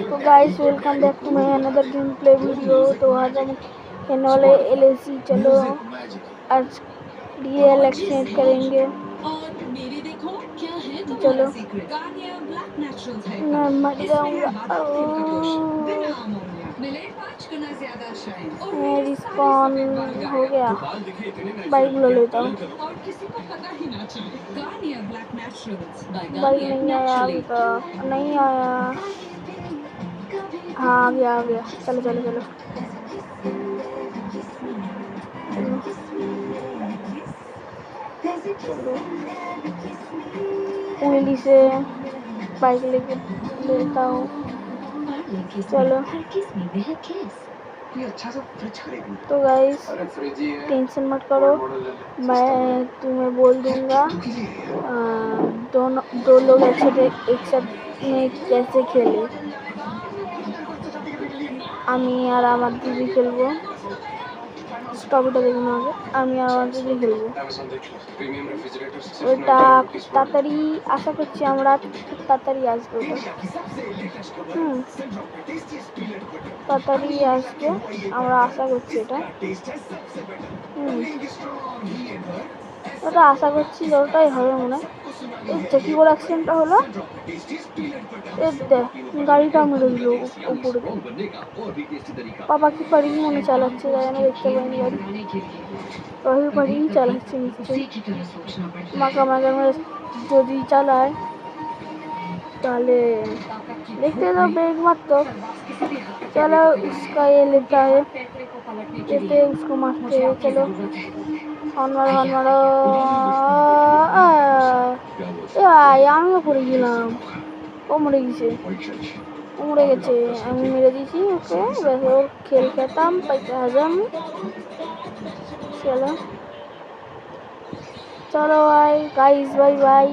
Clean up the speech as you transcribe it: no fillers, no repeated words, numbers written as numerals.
तो guys welcome back to my another game play video. तो आज हम खेलने वाले LAC। चलो आज रियल एक्सचेंज करेंगे। चलो मैं मर जाऊंगा। रिस्पॉन हो गया। बाइक ले लेता हूँ। बाइक नहीं आया अभी तक, नहीं आया। हाँ आ गया। चलो चलो चलो उंगली से बाइक लेके लेता हूँ। चलो तो गाइस टेंशन मत करो, मैं तुम्हें बोल दूंगा दो लोग एक साथ में कैसे खेले। আমি আর আমার দিদি খেলবো। স্টপটা দেখুন আগে, আমি আর আমার দিদি খেলবো। ওইটা খুব তাড়াতাড়ি আশা করছি, আমরা খুব তাড়াতাড়ি আসবে ওটা। তাড়াতাড়ি আসবে আমরা আশা করছি এটা। ওটা আশা করছি যে ওটাই হবে মনে হয়। এই কি করে অ্যাক্সিডেন্টটা হলো, গাড়িটা মেরে দিল উপরে। পাপা কি পারি মনে চালাচ্ছে, তাই আমি দেখতে পাইনি গাড়ি। রহি পারি চালাচ্ছে নিশ্চয়ই। মাকা যদি চালায় তাহলে देखते तो ब्रेक मत तो। चलो उसका ये लेता है, लेते उसको मारते हैं। चलो हॉर्न मारो। আমিও পড়ে গেলাম। ও মরে গেছে, আমি মেরে দিয়েছি ওকে। ওর খেল খেতাম পাইতে হাজাম। চলো চলো ভাই গাইস, বাই বাই।